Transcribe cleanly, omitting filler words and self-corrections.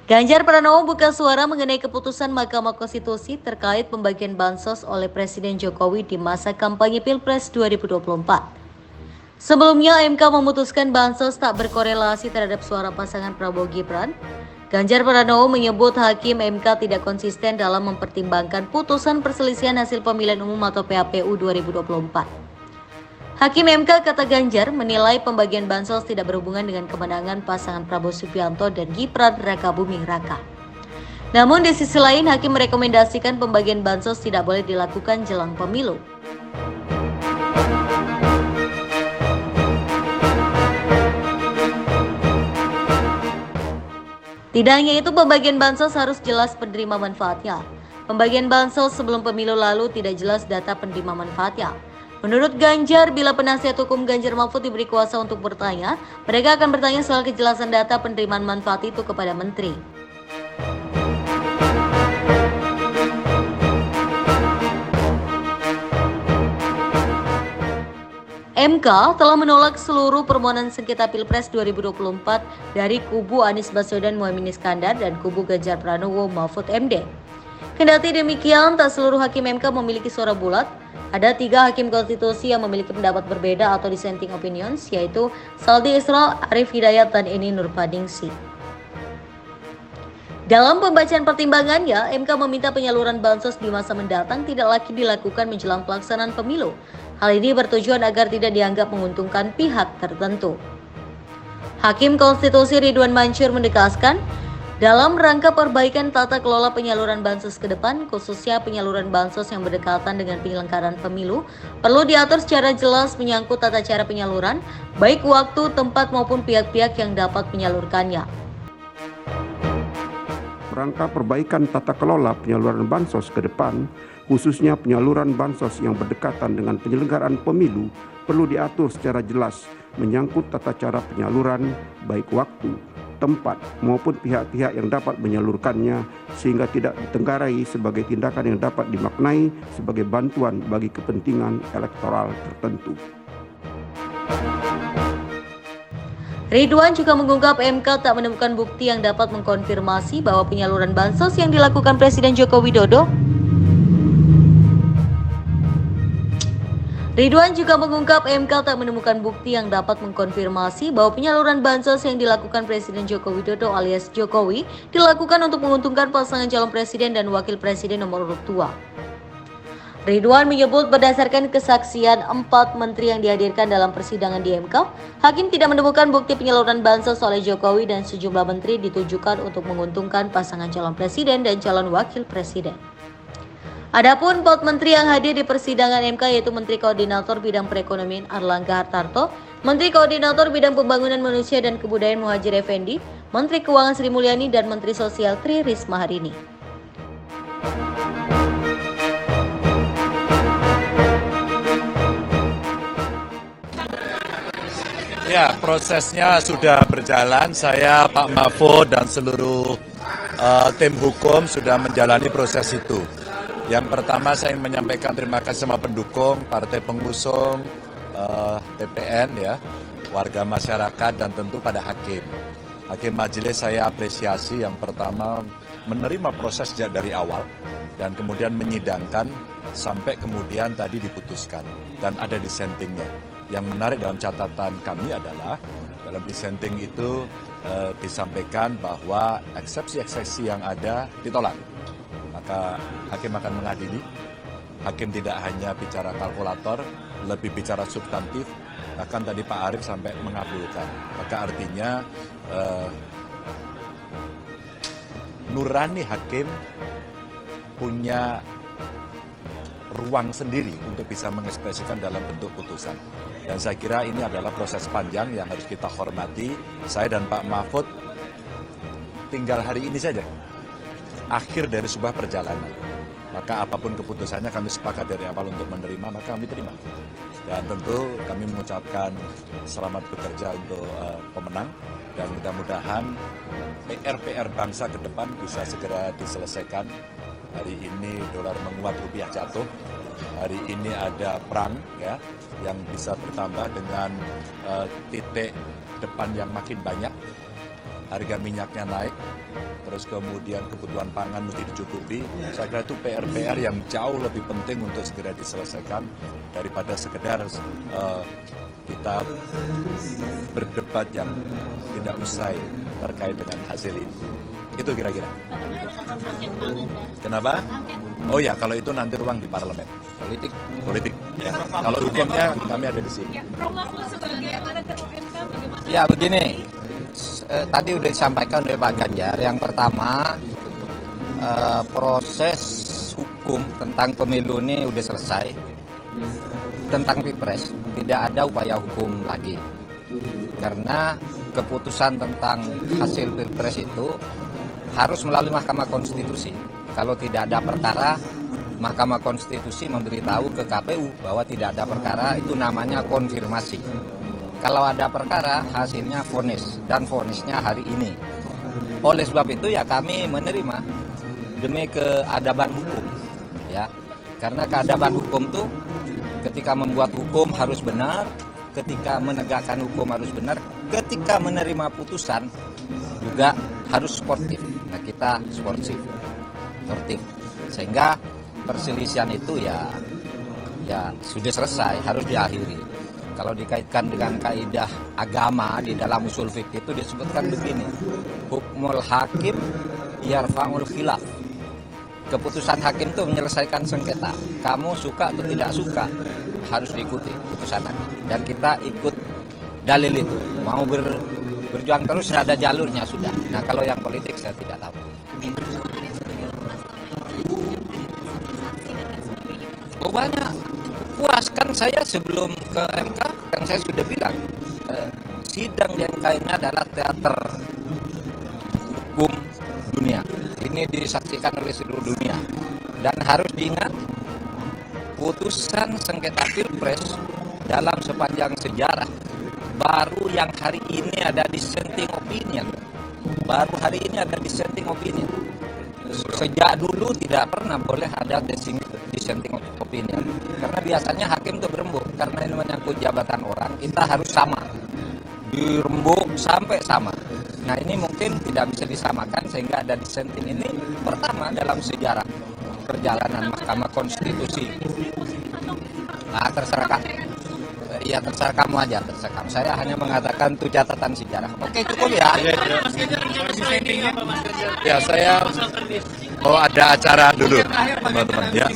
Ganjar Pranowo buka suara mengenai keputusan Mahkamah Konstitusi terkait pembagian bansos oleh Presiden Jokowi di masa kampanye Pilpres 2024. Sebelumnya, MK memutuskan bansos tak berkorelasi terhadap suara pasangan Prabowo Gibran. Ganjar Pranowo menyebut hakim MK tidak konsisten dalam mempertimbangkan putusan perselisihan hasil pemilihan umum atau PHPU 2024. Hakim MK, kata Ganjar, menilai pembagian bansos tidak berhubungan dengan kemenangan pasangan Prabowo Subianto dan Gibran Rakabuming Raka. Namun di sisi lain, hakim merekomendasikan pembagian bansos tidak boleh dilakukan jelang pemilu. Tidak hanya itu, pembagian bansos harus jelas penerima manfaatnya. Pembagian bansos sebelum pemilu lalu tidak jelas data penerima manfaatnya. Menurut Ganjar, bila penasihat hukum Ganjar Mahfud diberi kuasa untuk bertanya, mereka akan bertanya soal kejelasan data penerimaan manfaat itu kepada menteri. MK telah menolak seluruh permohonan sengketa Pilpres 2024 dari kubu Anies Baswedan Muhaimin Iskandar dan kubu Ganjar Pranowo Mahfud MD. Kendati demikian, tak seluruh hakim MK memiliki suara bulat. Ada 3 hakim konstitusi yang memiliki pendapat berbeda atau dissenting opinions, yaitu Saldi Isra, Arif Hidayat, dan Eni Nurbaningsih. Dalam pembacaan pertimbangannya, MK meminta penyaluran bansos di masa mendatang tidak lagi dilakukan menjelang pelaksanaan pemilu. Hal ini bertujuan agar tidak dianggap menguntungkan pihak tertentu. Hakim Konstitusi Ridwan Mansur menegaskan, dalam rangka perbaikan tata kelola penyaluran bansos ke depan, khususnya penyaluran bansos yang berdekatan dengan penyelenggaraan pemilu, perlu diatur secara jelas menyangkut tata cara penyaluran, baik waktu, tempat maupun pihak-pihak yang dapat menyalurkannya. Rangka perbaikan tata kelola penyaluran bansos ke depan, khususnya penyaluran bansos yang berdekatan dengan penyelenggaraan pemilu, perlu diatur secara jelas menyangkut tata cara penyaluran, baik waktu, tempat maupun pihak-pihak yang dapat menyalurkannya, sehingga tidak ditenggarai sebagai tindakan yang dapat dimaknai sebagai bantuan bagi kepentingan elektoral tertentu. Ridwan juga mengungkap MK tak menemukan bukti yang dapat mengkonfirmasi bahwa penyaluran bansos yang dilakukan Presiden Joko Widodo Ridwan juga mengungkap MK tak menemukan bukti yang dapat mengkonfirmasi bahwa penyaluran bansos yang dilakukan Presiden Joko Widodo alias Jokowi dilakukan untuk menguntungkan pasangan calon presiden dan wakil presiden nomor urut 2. Ridwan menyebut berdasarkan kesaksian 4 menteri yang dihadirkan dalam persidangan di MK, hakim tidak menemukan bukti penyaluran bansos oleh Jokowi dan sejumlah menteri ditujukan untuk menguntungkan pasangan calon presiden dan calon wakil presiden. Adapun 4 menteri yang hadir di persidangan MK yaitu Menteri Koordinator Bidang Perekonomian Airlangga Hartarto, Menteri Koordinator Bidang Pembangunan Manusia dan Kebudayaan Muhadjir Effendi, Menteri Keuangan Sri Mulyani, dan Menteri Sosial Tri Risma Harini. Ya, prosesnya sudah berjalan. Saya, Pak Mahfud, dan seluruh tim hukum sudah menjalani proses itu. Yang pertama saya ingin menyampaikan terima kasih sama pendukung, partai pengusung, TPN, ya, warga masyarakat, dan tentu pada hakim. Hakim majelis saya apresiasi yang pertama menerima proses dari awal dan kemudian menyidangkan sampai kemudian tadi diputuskan dan ada dissentingnya. Yang menarik dalam catatan kami adalah dalam dissenting itu disampaikan bahwa eksepsi-eksepsi yang ada ditolak. Maka hakim akan mengadili. Hakim tidak hanya bicara kalkulator, lebih bicara substantif. Bahkan tadi Pak Arief sampai mengabulkan. Maka artinya nurani hakim punya ruang sendiri untuk bisa mengekspresikan dalam bentuk putusan. Dan saya kira ini adalah proses panjang yang harus kita hormati. Saya dan Pak Mahfud tinggal hari ini saja akhir dari sebuah perjalanan. Maka apapun keputusannya kami sepakat dari awal untuk menerima, maka kami terima. Dan tentu kami mengucapkan selamat bekerja untuk pemenang. Dan mudah-mudahan PR bangsa ke depan bisa segera diselesaikan. Hari ini dolar menguat, rupiah jatuh. Hari ini ada perang ya yang bisa bertambah dengan titik depan yang makin banyak. Harga minyaknya naik, terus kemudian kebutuhan pangan mesti dicukupi. Saya kira itu PR yang jauh lebih penting untuk segera diselesaikan daripada sekedar kita berdebat yang tidak usai terkait dengan hasil ini. Itu kira-kira. Kenapa? Oh ya, kalau itu nanti ruang di parlemen. Politik. Ya. Kalau hukumnya kami ada di sini. Ya begini, tadi sudah disampaikan oleh Pak Ganjar. Yang pertama, proses hukum tentang pemilu ini sudah selesai. Tentang Pilpres, tidak ada upaya hukum lagi. Karena keputusan tentang hasil Pilpres itu harus melalui Mahkamah Konstitusi. Kalau tidak ada perkara, Mahkamah Konstitusi memberitahu ke KPU bahwa tidak ada perkara, itu namanya konfirmasi. Kalau ada perkara, hasilnya vonis, dan vonisnya hari ini. Oleh sebab itu ya kami menerima demi keadaban hukum, ya. Karena keadaban hukum itu ketika membuat hukum harus benar, ketika menegakkan hukum harus benar, ketika menerima putusan juga harus sportif. Nah, kita sportif. Sehingga perselisihan itu ya sudah selesai, harus diakhiri. Kalau dikaitkan dengan kaidah agama di dalam usul fikih itu disebutkan begini, hukmul hakim yarfa'ul khilaf. Keputusan hakim itu menyelesaikan sengketa. Kamu suka atau tidak suka harus diikuti putusan hakim. Dan kita ikut dalil itu. Mau berjuang terus ada jalurnya sudah. Nah kalau yang politik saya tidak tahu. Oh banyak. Puas kan saya sebelum ke MK kan saya sudah bilang sidang di MK ini adalah teater hukum dunia. Ini disaksikan oleh seluruh dunia. Dan harus diingat, putusan sengketa Pilpres dalam sepanjang sejarah baru yang hari ini ada dissenting opinion. Baru hari ini ada dissenting opinion. Sejak dulu tidak pernah boleh ada dissenting opinion. Karena biasanya hakim itu berembuk. Karena ini menyangkut jabatan orang, kita harus sama. Dirembuk sampai sama. Nah ini mungkin tidak bisa disamakan sehingga ada dissenting ini pertama dalam sejarah perjalanan Mahkamah Konstitusi. Nah terserah kamu. Ya terserah kamu aja, terserah kamu. Saya hanya mengatakan itu catatan sejarah. Oke cukup ya. Ya saya ada acara dulu teman-teman ya.